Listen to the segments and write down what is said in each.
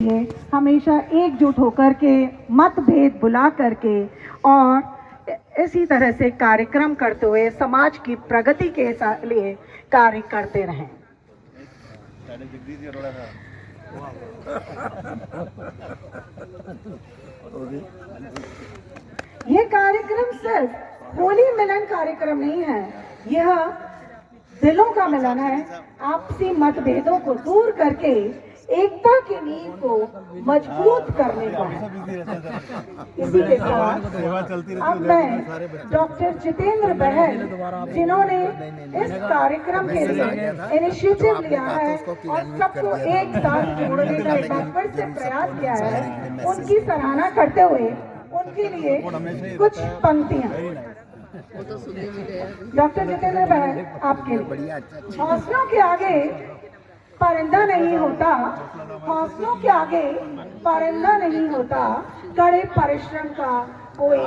लिए हमेशा एकजुट होकर के मतभेद भुला करके और इसी तरह से कार्यक्रम करते हुए समाज की प्रगति के लिए कार्य करते रहें। ये कार्यक्रम सिर्फ होली मिलन कार्यक्रम नहीं है, यह दिलों का मिलन है। आपसी मतभेदों को दूर करके एकता की नींव को मजबूत करने का है। इसी के साथ अब मैं डॉक्टर जितेंद्र बहल, जिन्होंने इस कार्यक्रम के लिए इनिशिएटिव लिया है और सबको एक साथ जोड़ने का एक बार फिर से प्रयास किया है, उनकी सराहना करते हुए उनके लिए कुछ पंक्तियां। डॉक्टर जितेंद्र बहल, आपके लिए। हौसलों के आगे परिंदा नहीं होता, हौसलों के आगे परिंदा नहीं होता, कड़े परिश्रम का कोई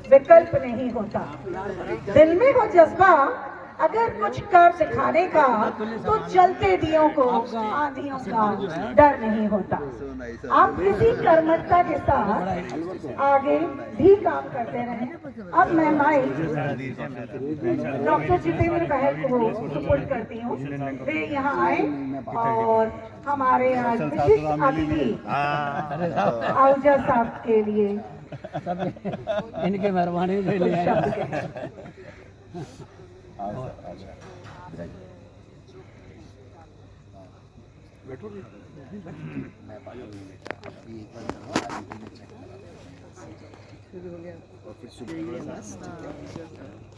विकल्प नहीं होता। दिल में हो जज्बा अगर कुछ कर दिखाने का, तो चलते दियों को आंधियों का डर नहीं होता। आप इसी कर्मठता के साथ आगे भी काम करते रहें। अब मैं माइक डॉक्टर जितेंद्र बहल को सुपुर्द करती हूँ। वे यहाँ आए और हमारे आज विशिष्ट अतिथि आहूजा साहब के लिए इनके मेहरबानी के लिए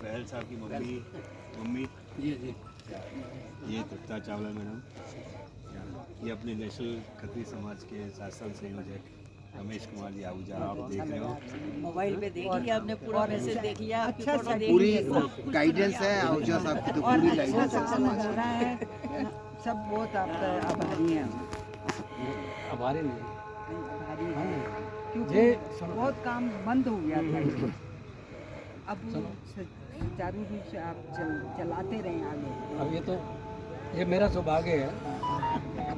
बहल साहब की मम्मी जी जी, ये तृप्ता चावला मैडम, ये अपने नेशनल खत्री समाज के शासन संयोजक रमेश कुमार जी आहूजा, आप देख रहे हो मोबाइल पे देख लिया आपने, पूरा मैसेज देख लिया, अच्छा पूरी गाइडेंस है आहूजा साहब की, तो पूरी गाइडेंस है। सब बहुत आपका आभारी हैं, आभारी नहीं आभारी हैं, क्योंकि बहुत काम बंद हो गया था। अब सुचारू रूप से आप चलाते रहे आगे। अब ये मेरा सौभाग्य है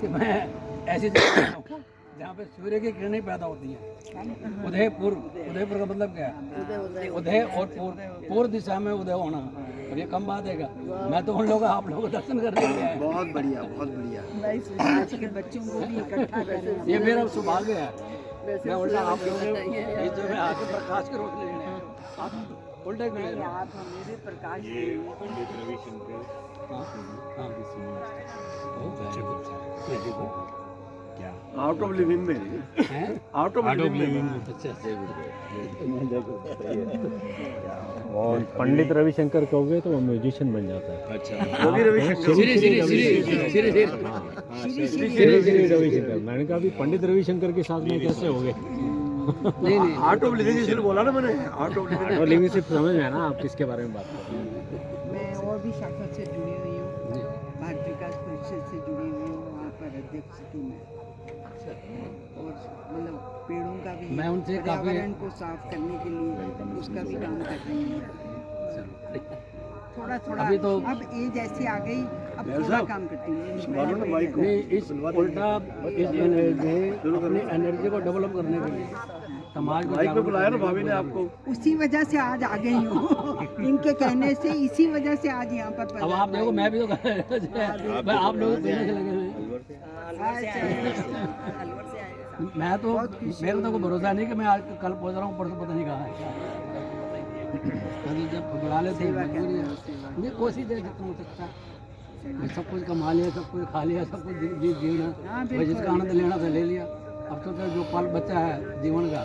कि मैं ऐसी जगह हूँ जहाँ पे सूर्य की किरणें पैदा होती हैं। उदयपुर का मतलब क्या है? उदय और पूर्व दिशा में उदय होना। अब ये कम बात है क्या? मैं तो उन लोगों आप लोगों को दर्शन करने के लिए आया। बहुत बढ़िया, बहुत बढ़िया। आज के बच्चों को भी इकट्ठा कर, ये मेरा सौभाग्य है। मैं उल्टा आप लोगों में आके प्रकाश के रोशनी लेने हैं। आप उल्टे खड़े हैं। आप मेरे प्रकाश ये पंडित रविशंकर क्या आउट ऑफ लिविंग में, आउट ऑफ लिविंग में। और पंडित रविशंकर कहोगे तो वो म्यूजिशियन बन जाता है। अच्छा, रवि रविशंकर, श्री रविशंकर। मैंने कहा अभी पंडित रविशंकर के साथ में कैसे हो गए? नहीं नहीं, आर्ट ऑफ लिविंग इसलिए बोला ना मैंने, आर्ट ऑफ लिविंग। और लिंग्विस्टिक समझ में है ना आप किसके बारे में बात कर रहे हैं? मैं और भी शाखा से जुड़ी हुई हूँ, भारत विकास परिषद से जुड़ी हुई हूँ, वहाँ पर अध्यक्ष थी मैं। और मतलब पेड़ों का भी, मैं उनसे काफी पर्यावरण को साफ करने के लिए उसका भी काम कर रही हूँ। थोड़ा थोड़ा अभी तो अब एज ऐसी आ गई, अब थोड़ा काम करती हूँ। माइक को नहीं, इस उल्टा इस अपनी एनर्जी को डेवलप करने के लिए समाज को माइक पे बुलाया ना भाभी ने आपको। उसी वजह से आज आ गई हूँ, इनके कहने से, इसी वजह से आज यहाँ पर अब आप देखो, मैं भी तो मैं आप लोग पीछे से लगे हुए। मैं तो मेरे तो कोई भरोसा नहीं कि मैं आज कल पहुँच रहा हूँ, परसों पता नहीं कहाँ है। जब बुला लेते हैं कोशिश है जितना हो सकता है। सब कुछ कमा लिया, सब कुछ खा लिया, सब कुछ जीना, जिसका आनंद लेना था ले लिया। अब तो जो पल बच्चा है जीवन का,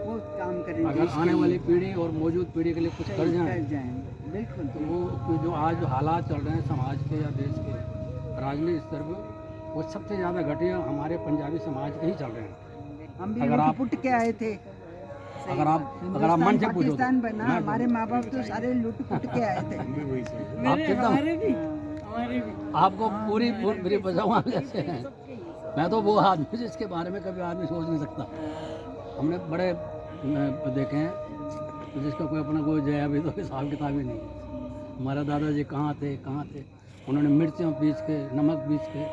वो काम करें, अगर आने वाली पीढ़ी और मौजूद पीढ़ी के लिए कुछ कर जाए, बिल्कुल। तो वो जो आज जो हालात चल रहे हैं समाज के या देश के राजनीतिक स्तर पर, वो सबसे ज़्यादा घटिया हमारे पंजाबी समाज के ही चल रहे हैं। हम भी अगर आप लुट के आए थे, अगर आप मन से पूछो, पाकिस्तान बना, हमारे माँ बाप तो सारे लुट पुट के आए थे। आप कितना आपको पूरी मेरी बजावा जैसे हैं। मैं तो वो आदमी जिसके बारे में कभी आदमी सोच नहीं सकता। हमने बड़े देखे हैं जिसका कोई अपना कोई जया भी तो हिसाब किताब ही नहीं। हमारे दादाजी कहाँ थे, उन्होंने मिर्चियाँ पीस के, नमक पीस के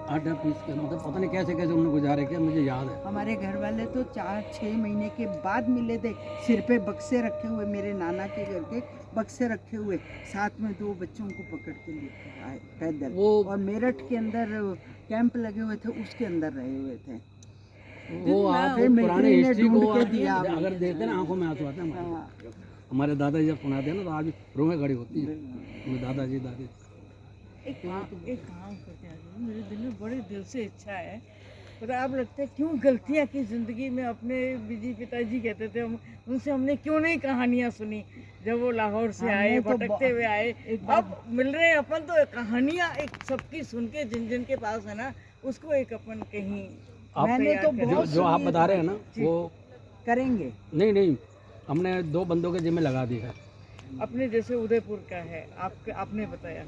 आटा पीस के, मतलब पता नहीं कैसे कैसे उन्होंने गुजारे किया, मुझे याद है। हमारे घर वाले तो 4-6 महीने के बाद मिले थे, सिर पे बक्से रखे हुए, मेरे नाना के घर के बक्से रखे हुए, साथ में 2 बच्चों को पकड़ के लेकर आए पैदल। और मेरठ के अंदर कैंप लगे हुए थे, उसके अंदर रहे हुए थे। वो आप फिर पुराने मिलिट्री ने हिस्ट्री ढूंढ को के दिया अगर देखते ना आंखों में आंसू आते हैं हाँ। हमारे दादाजी जब सुनाते हैं ना तो आज रोएं खड़ी होती है। मेरे दादाजी दादी एक काम करते हैं, मेरे दिल में बड़े दिल से इच्छा है, पर आप लगता है क्यों गलतियाँ की ज़िंदगी में। अपने बीजी पिताजी कहते थे, हम उनसे हमने क्यों नहीं कहानियाँ सुनी जब वो लाहौर से आए, हमने तो भटकते हुए आए। अब मिल रहे हैं अपन तो कहानियाँ एक सबकी सुन के, जिन जिन के पास है ना, उसको एक अपन कहीं मैंने तो बहुत जो आप बता रहे हैं ना वो करेंगे। नहीं हमने 2 बंदों के जिम्मे लगा दी है। अपने जैसे उदयपुर का है, आपने बताया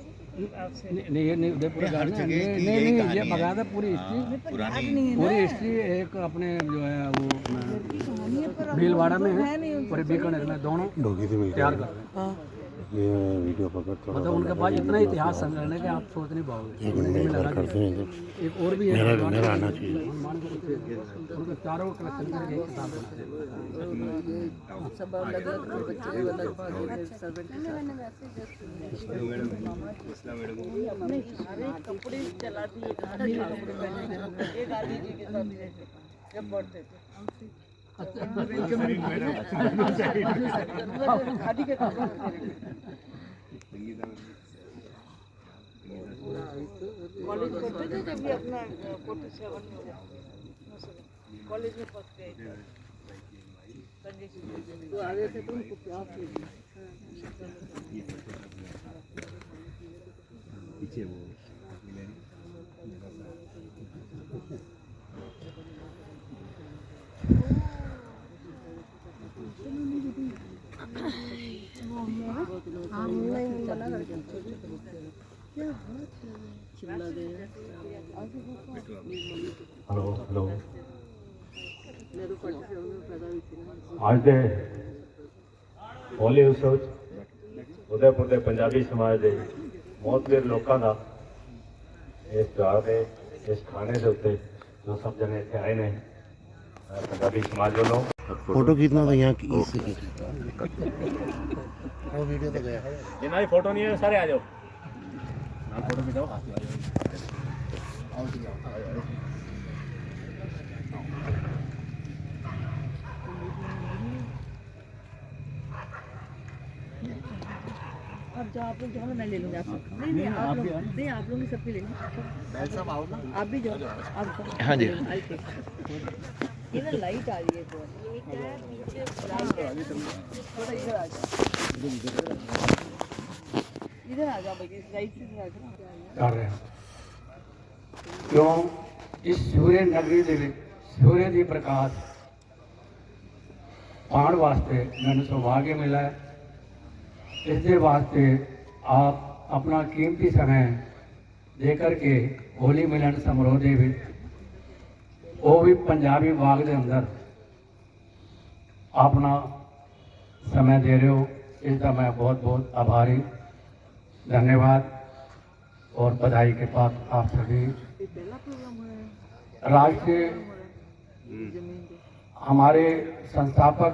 आपसे नहीं ये नहीं उदयपुर का है, नहीं ये बकायदा पूरी हिस्ट्री एक अपने जो है वो भीलवाड़ा में है और बीकानेर में, दोनों तैयार कर रहे हैं। ये वीडियो पकड़ थोड़ा मतलब उनके पास इतना इतिहास संग्रहण है कि आप सोच नहीं पाओगे। एक और भी है, मेरा आना चाहिए। उनके चारों कलेक्शन करके एक किताब है। कपड़े चला दिए एक आदि जी के साथ जब बढ़ते थे खादी के कॉलेज पढ़ते थे जब भी अपना 47 में कॉलेज में पढ़ते थे तो आगे से तो उनको क्या पीछे वो हेलो ਅੱਜ ਦੇ ਹੋਲੀ ਉਤਸਵ 'ਚ ਉਦੈਪੁਰ ਦੇ ਪੰਜਾਬੀ ਸਮਾਜ ਦੇ ਮੌਤਬਰ ਲੋਕਾਂ ਦਾ ਇਸ ਤਿਉਹਾਰ ਦੇ ਇਸ ਖਾਣੇ ਦੇ ਉੱਤੇ ਜੋ ਸਭ ਜਣੇ ਇੱਥੇ ਆਏ ਨੇ ਪੰਜਾਬੀ ਸਮਾਜ ਵੱਲੋਂ फोटो खींचना तो यहाँ की इससे वो वीडियो तो गया ਇਹਨਾਂ ਦੀ ਫੋਟੋ ਨਹੀਂ ਹੈ ਸਾਰੇ ਆ ਜਾਓ ਨਾਲ ਫੋਟੋ ਖਿਚਾਓ अब जो आप लोग जाओ मैं ले लूँगा आपसे। नहीं आप लोग नहीं, आप लोग सबके लेंगे। सब आओ ना, आप भी जाओ। आप हाँ जी ये ना लाइट आ रही है थोड़ा इधर आ जाओ, इधर आ जाओ भाई, राइट से इधर आ जाओ। कर रहे हैं क्यों इस सूर्य नगरी ਦੇ ਵਿੱਚ सूर्य ਦੀ ਪ੍ਰਕਾਸ਼ पाण वास्ते मैंने सौभाग्य मिला है। इसके वास्ते आप अपना कीमती समय दे करके होली मिलन समारोह ਦੇ ਵਿੱਚ वो भी पंजाबी बाग के अंदर अपना समय दे रहे हो, इसका मैं बहुत बहुत आभारी, धन्यवाद और बधाई के पात्र आप सभी। राष्ट्रीय हमारे संस्थापक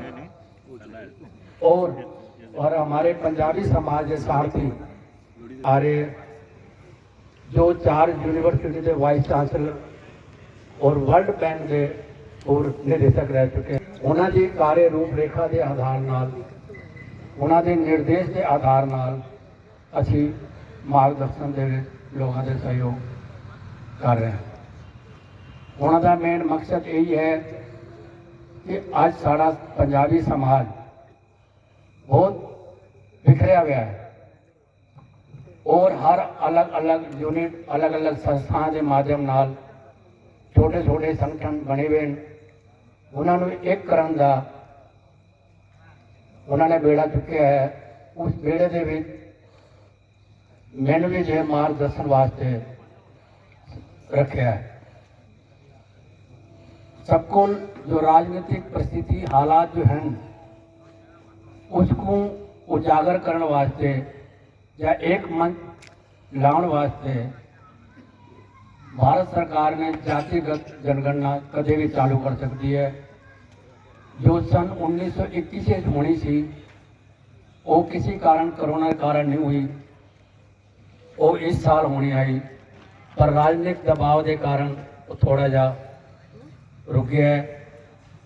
और हमारे पंजाबी समाज के सारथी आर्य जो 4 यूनिवर्सिटी के वाइस चांसलर और वर्ल्ड बैंक के पूर्व निदेशक रह चुके हैं। उन्होंने जी कार्य रूपरेखा के आधार नाल, उन्होंने निर्देश के आधार नाल असी मार्गदर्शन के लोगों के सहयोग कर रहे हैं। उन्होंने मेन मकसद यही है कि आज साड़ा पंजाबी समाज बहुत बिखरिया गया है और हर अलग अलग यूनिट अलग अलग संस्थाओं के माध्यम नाल छोटे छोटे संगठन बने हुए हैं। उन्होंने एक करन दा उन्होंने बेड़ा चुकिया है। उस बेड़े के विच मैंने भी जो मार्गदर्शन वास्ते रखा है। सबको जो राजनीतिक परिस्थिति हालात जो हैं उसको उजागर करने वास्ते या एक मंच लाने वास्ते भारत सरकार ने जातिगत जनगणना कदे भी चालू कर सकती है। जो सन 1921 होनी सी वो किसी कारण कोरोना के कारण नहीं हुई, वो इस साल होनी आई, पर राजनीतिक दबाव के कारण वो थोड़ा जा रुक गया है।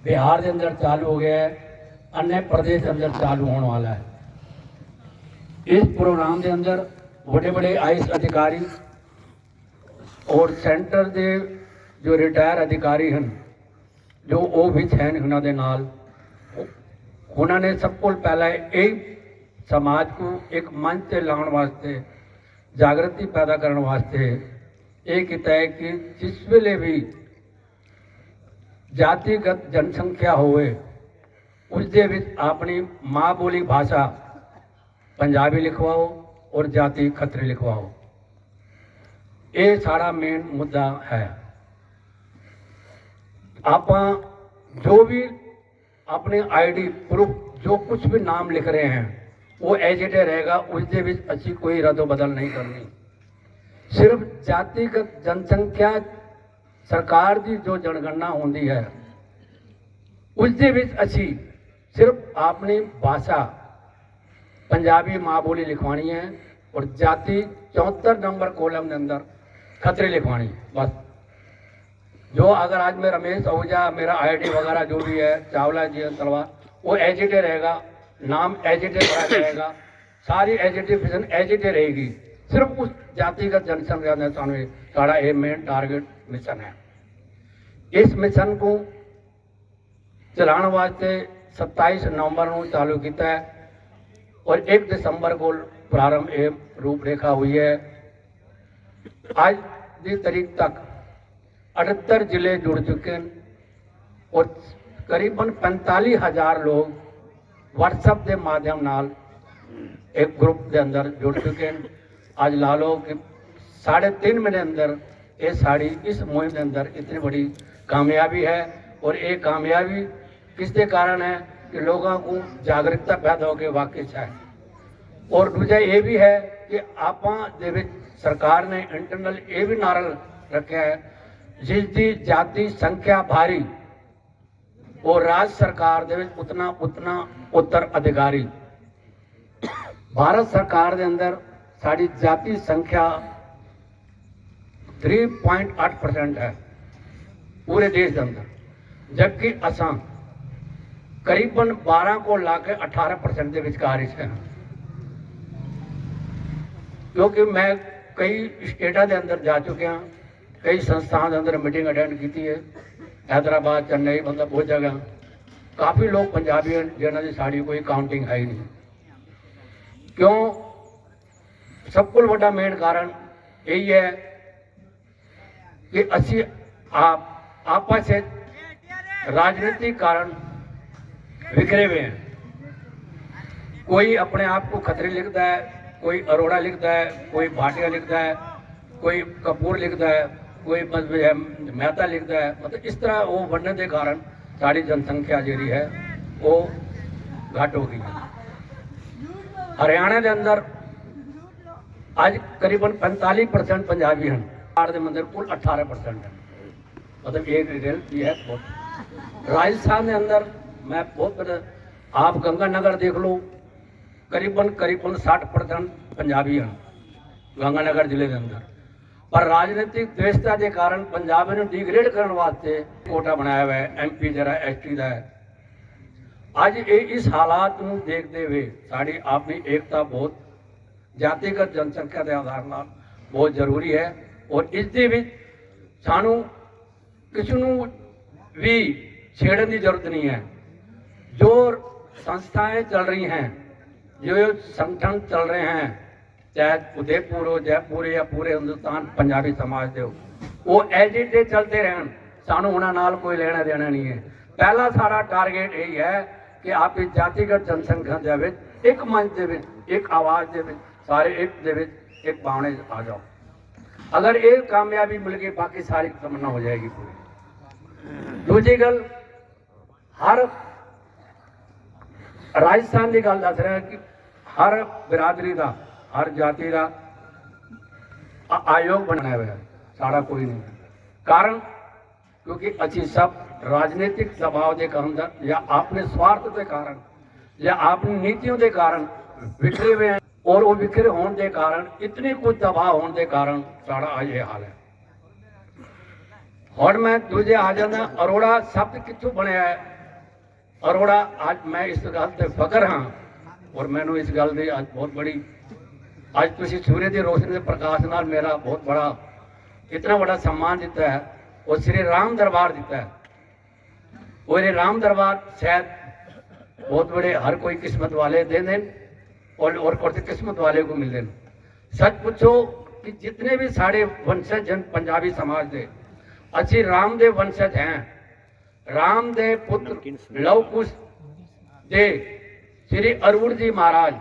बिहार के अंदर चालू हो गया है, अन्य प्रदेश के अंदर चालू होने वाला है। इस प्रोग्राम के अंदर बड़े बड़े आईएएस अधिकारी और सेंटर के जो रिटायर अधिकारी हैं जो वो भी हैं उन्होंने नाल उन्होंने सब को पहले यही समाज को एक मंच से लाने वास्ते जागृति पैदा करने वास्ते ये किया है कि जिस वेले भी जातिगत जनसंख्या होवे उस दे विच अपनी माँ बोली भाषा पंजाबी लिखवाओ और जाति खतरी लिखवाओ। ये सारा मेन मुद्दा है। आप जो भी अपने आईडी प्रूफ जो कुछ भी नाम लिख रहे हैं वो एज इट रहेगा, उसके भी अच्छी कोई रद्दो बदल नहीं करनी। सिर्फ जातिगत जनसंख्या सरकार की जो जनगणना होती है उसके भी अच्छी सिर्फ अपनी भाषा पंजाबी माँ बोली लिखवानी है और जाति 74 नंबर कॉलम के अंदर खतरे लिखवानी बस। जो अगर आज में रमेश आहूजा मेरा आईडी वगैरह जो भी है चावला जी तलवार वो एजिटे रहेगा, नाम एजिटे रहेगा, सारी एजिटिफिकेशन एजिटे रहेगी। सिर्फ उस जातिगत जनसंख्या ने सारा ये मेन टारगेट मिशन है। इस मिशन को चलाने वास्ते 27 नवंबर को चालू किया है और 1 दिसंबर को प्रारंभ ये रूपरेखा हुई है। आज की तारीख तक 78 जिले जुड़ चुके हैं और करीबन 45,000 लोग व्हाट्सएप के माध्यम नाल एक ग्रुप के अंदर जुड़ चुके हैं। आज ला लो कि 3.5 महीने अंदर ये साड़ी इस मुहिम के अंदर इतनी बड़ी कामयाबी है। और ये कामयाबी किसके कारण है कि लोगों को जागरूकता पैदा होकर वाकिफ है। और दूसरा ये भी है कि आप सरकार ने इंटरनल ये भी नारा रखा है जिसकी जाति संख्या भारी और राज्य सरकार दे उतना उतना उत्तराधिकारी। भारत सरकार के अंदर साड़ी जाति संख्या 3.8% है पूरे देश के अंदर, जबकि असम करीबन 12 को लाके 18% के विचकार है। क्योंकि मैं कई स्टेटा के अंदर जा चुके हैं, कई संस्थाओं के अंदर मीटिंग अटेंड की है, हैदराबाद चेन्नई मतलब बहुत जगह काफ़ी लोग पंजाबी हैं जिन्होंने साड़ी कोई काउंटिंग है ही नहीं। क्यों? सब को बड़ा मेन कारण यही है कि असी आपस से राजनीतिक कारण बिखरे हुए हैं। कोई अपने आप को खतरी लिखता है, कोई अरोड़ा लिखता है, कोई भाटिया लिखता है, कोई कपूर लिखता है, कोई मेहता लिखता है। मतलब इस तरह वो बनने के कारण सारी जनसंख्या जी है वो घट हो गई। हरियाणा के अंदर आज करीबन 45% पंजाबी हैं, बिहार के अंदर कुल 18% है। मतलब एक रिजल्ट ये है बहुत। राजस्थान के अंदर मैं बहुत आप गंगानगर देख लो, करीबन 60% पंजाबी हैं गंगानगर जिले के अंदर। पर राजनीतिक द्वेषता के कारण पंजाब ने डिग्रेड करने वास्ते कोटा बनाया हुआ है, MP जरा ST का है। आज इस हालात को देखते हुए साड़ी अपनी एकता बहुत जातिगत जनसंख्या के आधार पर बहुत जरूरी है। और इसके भी सानू किसी भी छेड़ने की जरूरत नहीं है। जो संस्थाएं चल रही हैं, जो संगठन चल रहे हैं, चाहे उदयपुर हो, जयपुर या पूरे हिंदुस्तान पंजाबी समाज के हो, वो एज इट इज चलते रहन, सानू उन्हां नाल कोई लेना देना नहीं है। पहला सारा टारगेट यही है कि आप इस जातिगत जनसंख्या दे विच एक मंच दे विच एक आवाज़ दे विच सारे एक दे विच एक भावने आ जाओ। अगर एक कामयाबी मिल गई बाकी सारी तमन्ना हो जाएगी पूरी। दूसरी गल, हर राजस्थान की गल दस रहा है कि हर बिरादरी का हर जाति का आयोग बनाया हुआ है। साड़ा कोई नहीं। कारण क्योंकि अच्छी सब राजनीतिक दबाव के कारण या अपने स्वार्थ के कारण या अपनी नीतियों के कारण विखरे हुए हैं, और वो विखरे होने के कारण इतनी कुछ दबाव होने के कारण साड़ा आज ये हाल है। और मैं दूजे आ जाना अरोड़ा शब्द कितों बनया है। अरोड़ा आज मैं इस गल से फकर हाँ, और मैंने इस गल की आज बहुत बड़ी आज तुसी सूर्य की रोशनी के प्रकाश नाल मेरा बहुत बड़ा इतना बड़ा सम्मान दिता है, और श्री राम दरबार दिता है। और ये राम दरबार शायद बहुत बड़े हर कोई किस्मत वाले दे दें, और कुछ किस्मत वाले को मिल दें। सच पूछो कि जितने भी साढ़े वंशज जन पंजाबी समाज के अच्छी राम दे वंशज हैं, राम दे पुत्र लव कुश दे श्री अरवुड़ जी महाराज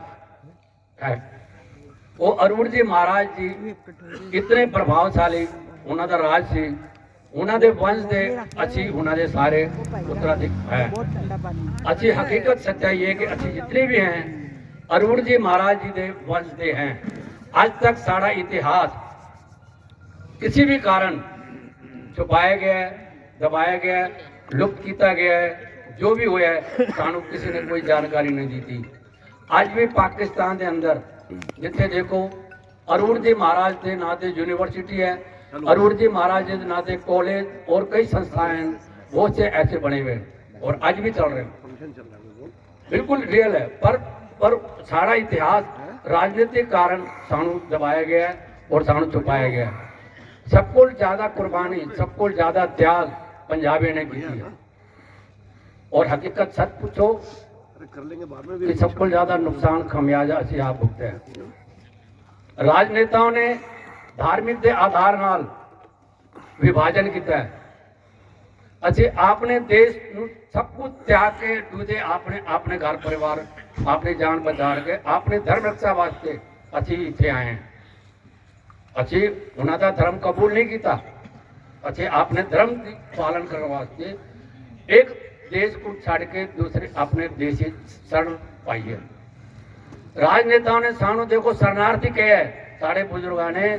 है। वो अरवुड़ जी महाराज जी इतने प्रभावशाली उन्हों का राज से उन्होंने वंश दे अच्छी उन्होंने सारे उत्तराधिक है। अच्छी हकीकत सच्चाई है कि अच्छी जितने भी हैं अरवुड़ जी महाराज जी दे वंश दे हैं। आज तक सारा इतिहास किसी भी कारण छुपाया गया है, दबाया गया है, लुप्त किया गया है। जो भी हुआ है सानू किसी ने कोई जानकारी नहीं दी थी। आज भी पाकिस्तान के अंदर जिथे देखो अरवुड़ जी महाराज के नाम से यूनिवर्सिटी है, अरवुड़ जी महाराज के नाम से कॉलेज और कई संस्थाएं हैं, बहुत से ऐसे बने हुए हैं और आज भी चल रहे हैं, बिल्कुल रियल है। पर सारा इतिहास राजनीतिक कारण सानू दबाया गया है और सानू छुपाया गया है। सबको ज्यादा कुर्बानी, सबको ज्यादा त्याग पंजाबी ने की है, और हकीकत सच पूछो कि सबको ज्यादा नुकसान खमियाजा असी आप भुगते हैं। राजनेताओं ने धार्मिक के आधार नाल विभाजन किया है। अच्छे आपने देश सब कुछ त्याग के दूजे अपने घर परिवार अपनी जान बचा के अपने धर्म रक्षा वास्ते अच्छी इतने आए हैं। अच्छे उन्होंने धर्म कबूल नहीं किया, अच्छे आपने धर्म की पालन करने वास्ते एक देश को छड़ के दूसरे अपने देश शरण पाई है। राजनेताओं ने सानू देखो शरणार्थी किया है, साढ़े बुजुर्गों ने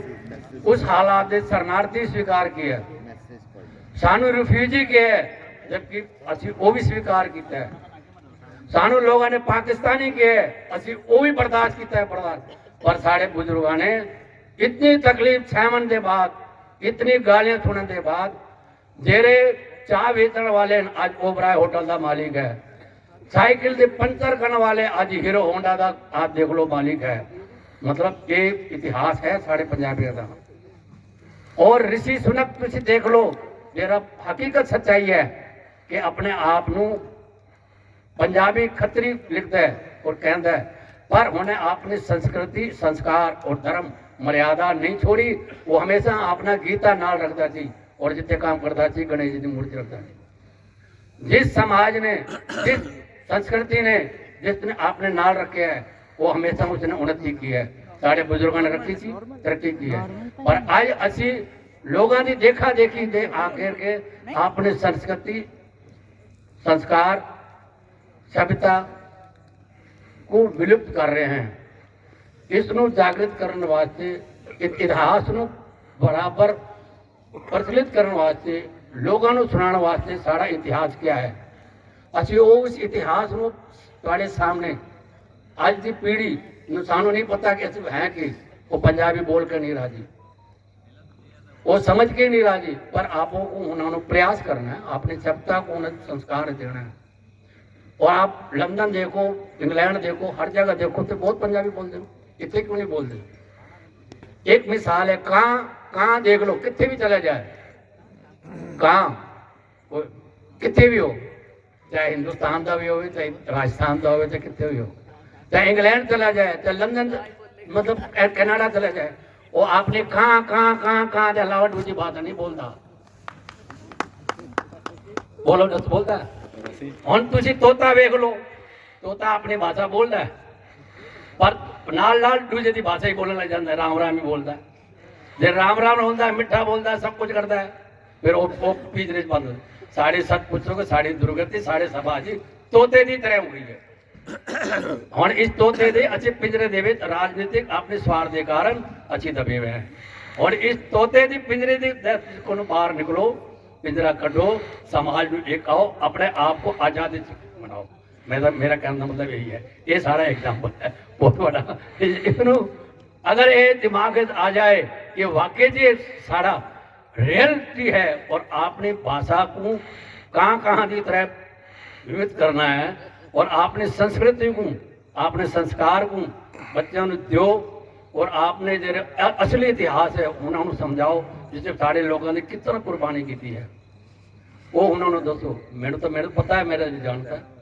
उस हालात में शरणार्थी स्वीकार किया, सानू रिफ्यूजी किया है, जबकि असी वो भी स्वीकार किया है। सानू लोगों ने पाकिस्तानी किया है, असी वो भी बर्दाश्त किया है बर्दाश्त। पर साढ़े बुजुर्गों ने इतनी तकलीफ सहमन के बाद, इतनी गालियां सुनने के बाद, जेरे चाह बेचने वाले आज ओबराय होटल का मालिक है, साइकिल के पंचर करने वाले आज हीरो होंडा का आप देख लो मालिक है। मतलब ये इतिहास है साढ़े पंजाबियों का। और ऋषि सुनक तुम देख लो, मेरा हकीकत सच्चाई है कि अपने आप नू पंजाबी खतरी लिखता है और कहता है, पर उन्हें अपनी संस्कृति, संस्कार और धर्म मर्यादा नहीं छोड़ी। वो हमेशा अपना गीता नाल रखता थी और जितने काम करता थी गणेश जी की मूर्ति रखता थी। जिस समाज ने, जिस संस्कृति ने, जिसने आपने नाल रखे है, वो हमेशा उसने उन्नति की है। साढ़े बुजुर्गों ने रखी थी, तरक्की की है। पर आज असी लोगों की देखा देखी दे आकर के अपने संस्कृति, संस्कार, सभ्यता को विलुप्त कर रहे हैं। इसनों जागृत करने वास्ते, इतिहास नू बराबर प्रचलित करने वास्ते, लोगों को सुनाने वास्ते सारा इतिहास क्या है, असी उस इतिहास को तुहाडे सामने आज की पीढ़ी सानू नहीं पता कि असं है कि वो पंजाबी बोल के नहीं राजी, वो समझ के नहीं राजी। पर आपको उन्होंने प्रयास करना है, अपनी सभ्यता को उन्हें संस्कार देना है। और आप लंदन देखो, इंग्लैंड देखो, हर जगह देखो तो बहुत पंजाबी बोलते हो, इतने क्यों नहीं बोलते। एक मिसाल है, कहाँ देख लो, कितने भी चला जाए, कहाँ कितने भी हो, चाहे हिंदुस्तान का भी हो, चाहे राजस्थान का हो, चाहे कितने भी हो, चाहे इंग्लैंड चला जाए, चाहे लंदन मतलब कनाडा चला जाए, वो आपने कहाँ के अलावा दूसरी बात नहीं बोलता। बोलो तो बोलता है। हम तुझे तोता वेख लो, तोता अपनी भाषा बोलता है, पर नाल नाल दूसरे की भाषा ही बोलने लग जाता है, राम राम ही बोलता है। जे राम राम होता है, मिठा बोलता है, सब कुछ करता है, फिर वो पिंजरे बंद हो। साढ़े सत पुत्रों के साढ़े दुर्गति, साढ़े सभा जी तोते की तरह हो गई है। हम इस तोते दे अच्छे पिंजरे दे राजनीतिक अपने स्वार्थ के कारण अच्छी दबे हुए हैं। और इस तोते दी पिंजरे दी को बाहर निकलो, पिंजरा कटो, समाज में एक आओ, अपने आप को आजादी बनाओ। मेरा कहने का मतलब यही है। ये सारा एग्जाम्पल है बहुत बड़ा। इसनों अगर ये दिमाग आ जाए कि वाकई जी सारा रियलिटी है और आपने भाषा को कहाँ की तरह विविध करना है और आपने संस्कृति को, आपने संस्कार को बच्चों ने दो और आपने जो असली इतिहास है उन्होंने समझाओ, जिससे सारे लोगों ने कितना कुर्बानी की थी है वो उन्होंने दसो। मेरे पता है, मेरा जानता है।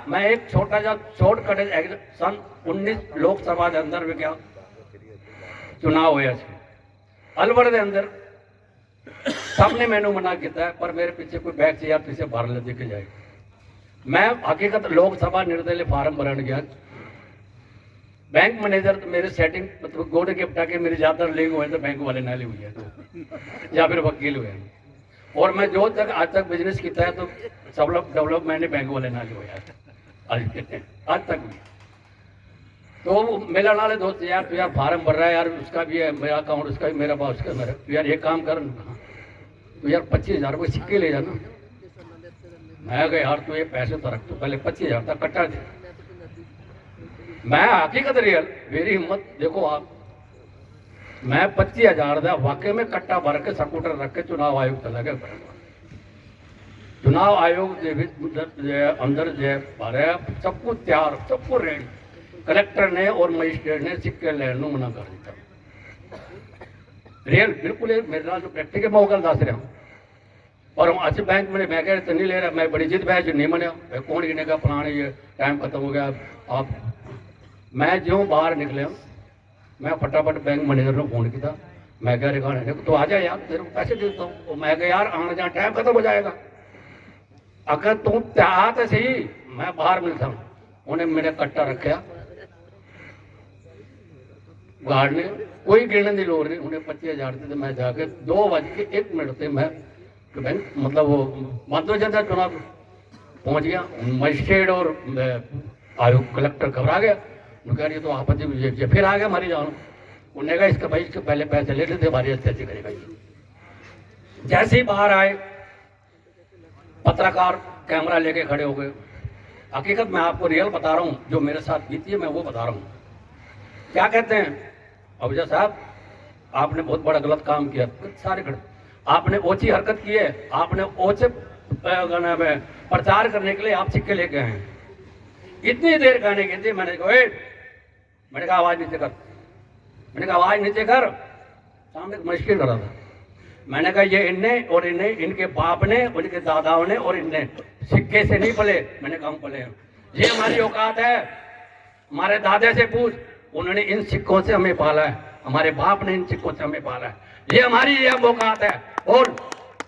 मैं एक छोटा सा शॉर्टकट सन 19 लोकसभा के अंदर भी क्या चुनाव होया अलवर के अंदर सबने मैनू मना किया है, पर मेरे पीछे कोई बैग से यार पीछे भर ले दिख जाए। मैं हकीकत लोकसभा निर्दलीय फार्म भरन गया, बैंक मैनेजर तो मेरे सेटिंग मतलब गोडे के पटा के मेरी ज्यादातर लिंक हुए तो बैंक वाले ना ली हुई है तो या फिर वकील हुए हैं। और मैं जो तक आज तक बिजनेस किया है तो सब लोग डेवलपमेंट बैंक वाले ना ली हुए आज तक भी। तो मेरा नाले दोस्त यार तो यार फार्म भर रहा है यार, उसका भी है मेरा अकाउंट, उसका भी मेरा पास, उसका मेरा। तो यार ये काम कर तो यार 25,000 रुपये सिक्के ले जाना। मैं कहा यार तो ये पैसे तो रख, तो पहले 25,000 तक कट्टा दे। मैं हकीकत रियल मेरी हिम्मत देखो आप, मैं 25,000 का वाकई में कट्टा भर के स्कूटर रख के चुनाव आयोग चला गया। चुनाव आयोग अंदर जो भरे सब कुछ तैयार, सब कुछ रेडी, कलेक्टर ने और मजिस्ट्रेट ने सिक्के लेने मना कर दिया। रियल बिल्कुल मेरे नाल जो प्रैक्टिकल मैं गल दस रहा हूँ। और अच्छे बैंक में मैं कह रहा नहीं ले रहा, मैं बड़ी जिद बैच नहीं मनिया, कौन गिनेगा फलाने, ये टाइम खत्म हो गया आप। मैं जो बाहर निकले मैं फटाफट बैंक मैनेजर ने फोन किया, मैं कह रहा तो आ जा यार तेरे को पैसे देता हूँ। मैं कह यार आने जाना टाइम खत्म हो जाएगा, अगर तू तैयार तो सही मैं बाहर मिलता हूँ। उन्हें मेरे कट्टा रखा गार्ड ने, कोई गिरने की लोड़ नहीं, उन्हें 25,000 दी। मैं जाके 2:01 से मैं बैंक मतलब वो बंद हो जाता चुनाव पहुंच गया। मजिस्ट्रेट और आयोग कलेक्टर घबरा गया, कह रही तो आपत्ति फिर आ गया हमारी जानो। उन्हें कहा इसका भाई इसके पहले पैसे ले लेते हमारी अच्छी करेगा। जैसे ही बाहर आए पत्रकार कैमरा लेके खड़े हो गए। हकीकत मैं आपको रियल बता रहा हूँ, जो मेरे साथ बीती है मैं वो बता रहा हूँ। क्या कहते हैं अफजल साहब, आपने बहुत बड़ा गलत काम किया, सारे खड़े, आपने ओछी हरकत की है, आपने ओछे प्रचार करने के लिए आप सिक्के लेके आए हैं। इतनी देर कहने की थी, मैंने कहा आवाज नीचे कर, मैंने कहा आवाज नीचे कर। सामने मुश्किल कर रहा था। मैंने कहा ये इनने और इन्हें, इनके बाप ने, उनके दादाओं ने और इनने सिक्के से नहीं पले। मैंने कहा हम पले हैं, ये हमारी औकात है। हमारे दादा से पूछ, उन्होंने इन सिक्कों से हमें पाला है, हमारे बाप ने इन सिक्कों से हमें पाला है। ये हमारी ये औकात है और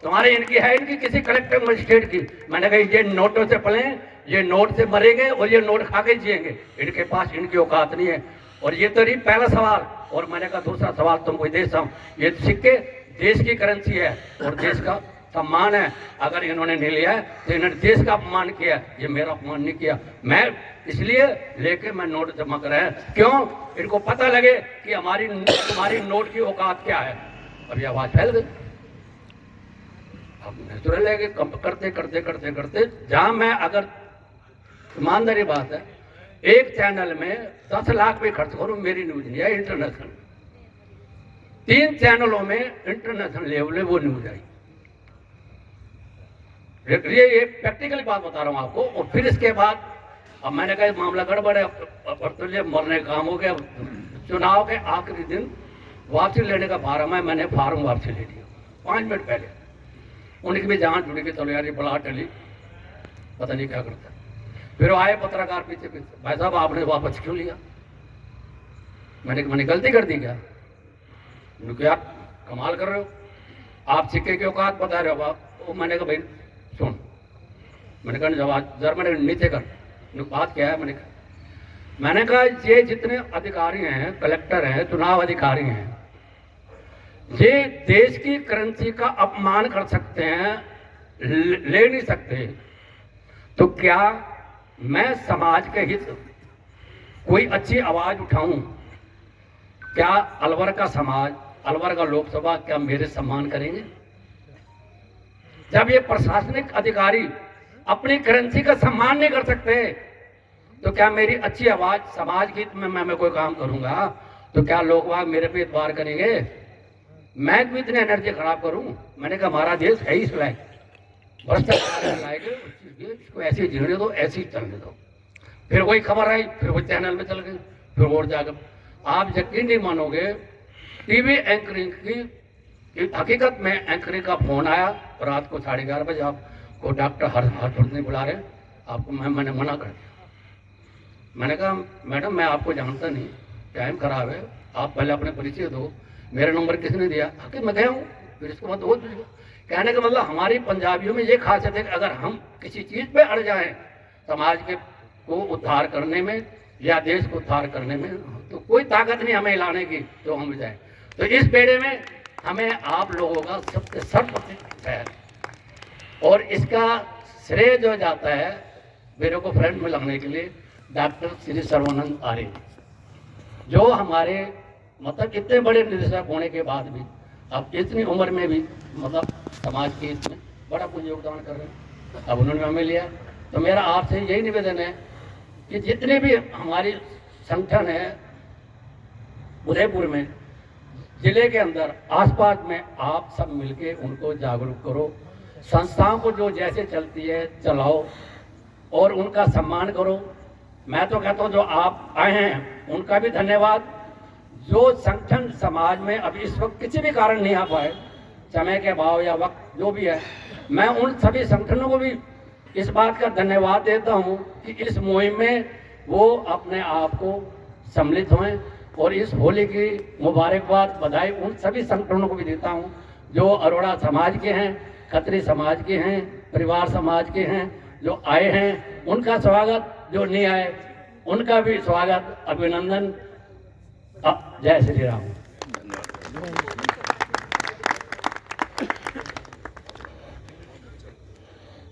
तुम्हारे इनकी है, इनकी किसी कलेक्टर मजिस्ट्रेट की। मैंने कहा ये नोटों से पले, ये नोट से मरेंगे और ये नोट खा के जिएंगे, इनके पास इनकी औकात नहीं है। और ये तो नहीं पहला सवाल। और मैंने कहा दूसरा सवाल तुमको देता हूँ, ये सिक्के देश की करेंसी है और देश का सम्मान है। अगर इन्होंने नहीं लिया है तो इन्होंने देश का अपमान किया, ये मेरा अपमान नहीं किया। मैं इसलिए लेके मैं नोट जमा कराया, क्यों? इनको पता लगे कि हमारी नोट की औकात क्या है। अभी आवाज फैल गई। अब नेचुरल है कि करते करते करते करते जहां मैं, अगर ईमानदारी बात है, एक चैनल में 10 लाख भी खर्च करूं, मेरी न्यूज नहीं है इंटरनेशनल। 3 चैनलों में इंटरनेशनल लेवल वो न्यूज आई। ये प्रैक्टिकल बात बता रहा हूं आपको। और फिर इसके बाद अब मैंने कहा मामला गड़बड़ है, तो मरने का काम हो गया। चुनाव के आखिरी दिन वापसी लेने का फार्म है, मैंने फार्म वापसी ले लिया 5 मिनट पहले। उनकी भी जान जुड़ी कि चलो यार ये बड़ा टली, पता नहीं क्या करता। फिर आए पत्रकार पीछे पीछे, भाई साहब आपने वापस क्यों लिया? मैंने गलती कर दी क्या? क्या कमाल कर रहे हो आप, सिक्के की औकात बता रहे हो आप। तो मैंने कहा भाई सुन, मैंने कहा जवाब जरा, मैंने नीचे कर, बात क्या है? मैंने कहा ये जितने अधिकारी हैं, कलेक्टर हैं, चुनाव अधिकारी हैं, ये देश की करेंसी का अपमान कर सकते हैं, ले नहीं सकते, तो क्या मैं समाज के हित कोई अच्छी आवाज उठाऊं? क्या अलवर का समाज अलवर का लोकसभा क्या मेरे सम्मान करेंगे? जब ये प्रशासनिक अधिकारी अपनी करेंसी का सम्मान नहीं कर सकते, तो क्या मेरी अच्छी आवाज समाज की मैं कोई काम करूंगा तो क्या लोग वाग मेरे पे इतबार करेंगे? मैं क्यों इतनी एनर्जी खराब करूं? मैंने कहा हमारा देश है ही इस लायक, भ्रष्टाचार लायक, इसको ऐसे जीने दो, ऐसे ही चलने दो। फिर वही खबर आई, फिर वही चैनल में चल गई, फिर और जाकर आप यकीन नहीं मानोगे, टीवी एंकरिंग की हकीकत में एंकरिंग का फोन आया रात को 11:30 बजे, आपको डॉक्टर हर्षवर्धन बुला रहे, आपको मैंने मना कर दिया। मैंने कहा मैडम मैं आपको जानता नहीं, टाइम खराब है, आप पहले अपने परिचय दो, मेरा नंबर किसने दिया? कि मैं गया हूँ। फिर इसके बाद वो कहने का मतलब हमारी पंजाबियों में ये खासियत है कि अगर हम किसी चीज पे अड़ जाएं समाज के को उद्धार करने में या देश को उद्धार करने में, तो कोई ताकत नहीं हमें हिलाने की जो हम जाए। तो इस बेड़े में हमें आप लोगों का सबसे सर्वप्रथम है, और इसका श्रेय जो जाता है मेरे को फ्रेंड में लगने के लिए डॉक्टर श्री सर्वानंद आर्य, जो हमारे मतलब इतने बड़े निदेशक होने के बाद भी अब इतनी उम्र में भी मतलब समाज के इसमें बड़ा कुछ योगदान कर रहे हैं। अब उन्होंने हमें लिया, तो मेरा आपसे यही निवेदन है कि जितने भी हमारी संगठन है उदयपुर में, जिले के अंदर आसपास में, आप सब मिलके उनको जागरूक करो, संस्थाओं को जो जैसे चलती है चलाओ और उनका सम्मान करो। मैं तो कहता हूँ जो आप आए हैं उनका भी धन्यवाद। जो संगठन समाज में अभी इस वक्त किसी भी कारण नहीं आ पाए, समय के अभाव या वक्त जो भी है, मैं उन सभी संगठनों को भी इस बात का धन्यवाद देता हूँ कि इस मुहिम में वो अपने आप को सम्मिलित हों, और इस होली की मुबारकबाद बधाई उन सभी संगठनों को भी देता हूँ जो अरोड़ा समाज के हैं, खत्री समाज के हैं, परिवार समाज के हैं, जो आए हैं उनका स्वागत, जो नहीं आए उनका भी स्वागत, अभिनंदन। जय श्री राम।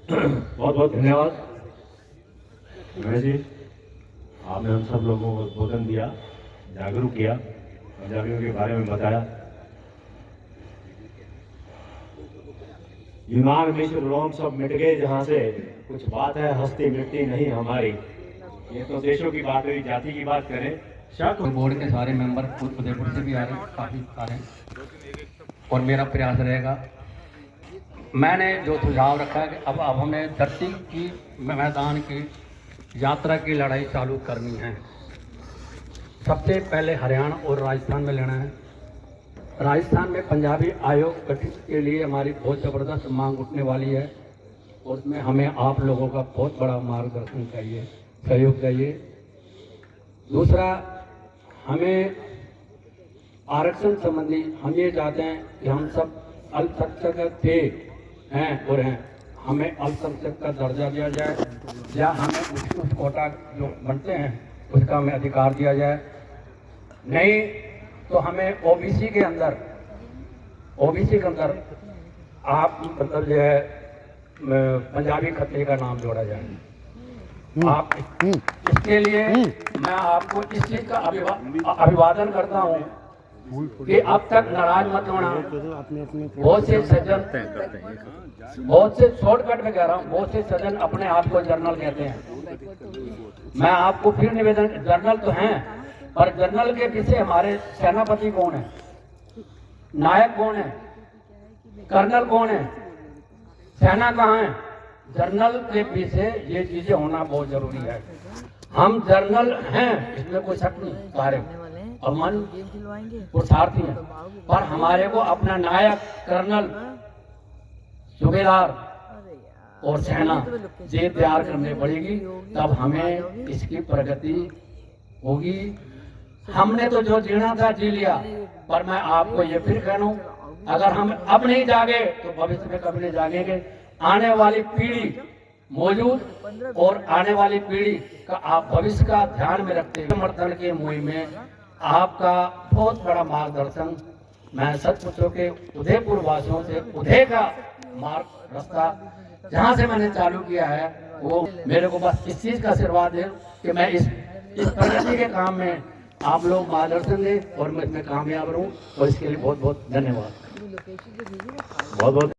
बहुत बहुत धन्यवाद महेश जी, आपने हम सब लोगों को उद्बोधन दिया, जागरूक किया, पंजाबियों के बारे में बताया। यूनान मिस्र रोम सब मिट गए जहाँ से, कुछ बात है हस्ती मिटती नहीं हमारी। ये तो देशों की बात हुई, जाति की बात करें। बोर्ड के सारे मेंबर उदयपुर से भी आ रहे हैं, काफी आ रहे हैं, और मेरा प्रयास रहेगा, मैंने जो सुझाव रखा है कि अब हमें धरती की मैदान की यात्रा की लड़ाई चालू करनी है। सबसे पहले हरियाणा और राजस्थान में लेना है। राजस्थान में पंजाबी आयोग गठित के लिए हमारी बहुत ज़बरदस्त मांग उठने वाली है, और उसमें हमें आप लोगों का बहुत बड़ा मार्गदर्शन चाहिए, सहयोग चाहिए। दूसरा, हमें आरक्षण संबंधी हम ये चाहते हैं कि हम सब अल्पसंख्यक थे हैं और हैं, हमें अल्पसंख्यक का दर्जा दिया जाए, या हमें उस कोटा जो बनते हैं उसका हमें अधिकार दिया जाए। नहीं तो हमें ओबीसी के अंदर आप मतलब जो है पंजाबी खतरे का नाम जोड़ा जाए। आप इसके लिए मैं आपको इस चीज का अभिवादन करता हूँ कि अब तक नाराज मत होना। बहुत से सज्जन, बहुत से शॉर्टकट में कह रहा हूँ, बहुत से सज्जन अपने आप को जर्नल कहते हैं। मैं आपको फिर निवेदन, जर्नल तो हैं, पर जर्नल के पीछे हमारे सेनापति कौन है, नायक कौन है, कर्नल कौन है, सेना कहाँ है? जर्नल के पीछे ये चीजें होना बहुत जरूरी है। हम जर्नल हैं, इसमें कोई शक नहीं, कार्य अमन पुरुषार्थी हैं, पर हमारे को अपना नायक, कर्नल, सूबेदार और सेना ये तैयार करनी पड़ेगी, तब हमें इसकी प्रगति होगी। हमने तो जो जीना था जी लिया, पर मैं आपको ये फिर कह रहा हूं, अगर हम अब नहीं जागे तो भविष्य में कभी नहीं जागेंगे। आने वाली पीढ़ी मौजूद और आने वाली पीढ़ी का आप भविष्य का ध्यान में रखते हुए समर्थन की मुहिम में आपका बहुत बड़ा मार्गदर्शन मैं सच पूछो के उदयपुर वासियों से, उदय का मार्ग रास्ता जहाँ से मैंने चालू किया है, वो मेरे को बस इस चीज का आशीर्वाद है कि मैं इस प्रगति के काम में आप लोग मार्गदर्शन दें और मैं इसमें कामयाब रहूं, और इसके लिए बहुत बहुत धन्यवाद। लोकेशन जो भेजी ना बहुत बहुत